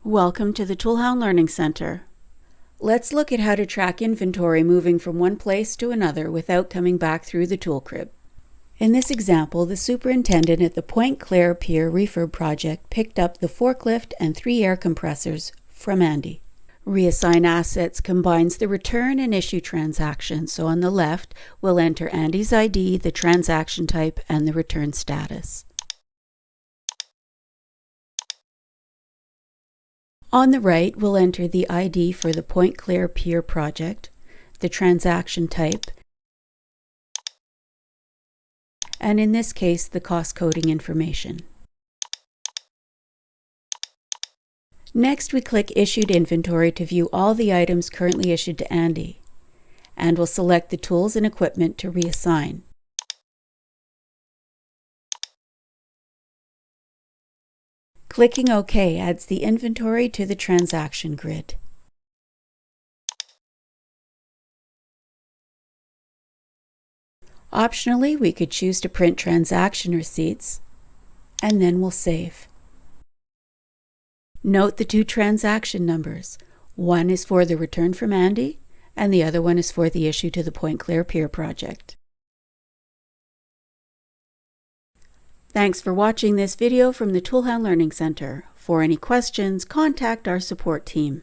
Welcome to the ToolHound Learning Center. Let's look at how to track inventory moving from one place to another without coming back through the tool crib. In this example, the superintendent at the Point Claire Pier refurb project picked up the forklift and 3 air compressors from Andy. Reassign Assets combines the return and issue transactions, so on the left, we'll enter Andy's ID, the transaction type, and the return status. On the right, we'll enter the ID for the Point Claire Pier project, the transaction type, and in this case, the cost coding information. Next, we click Issued Inventory to view all the items currently issued to Andy, and we'll select the tools and equipment to reassign. Clicking OK adds the inventory to the transaction grid. Optionally, we could choose to print transaction receipts, and then we'll save. Note the 2 transaction numbers. One is for the return from Andy, and the other one is for the issue to the Point Claire Pier project. Thanks for watching this video from the ToolHound Learning Center. For any questions, contact our support team.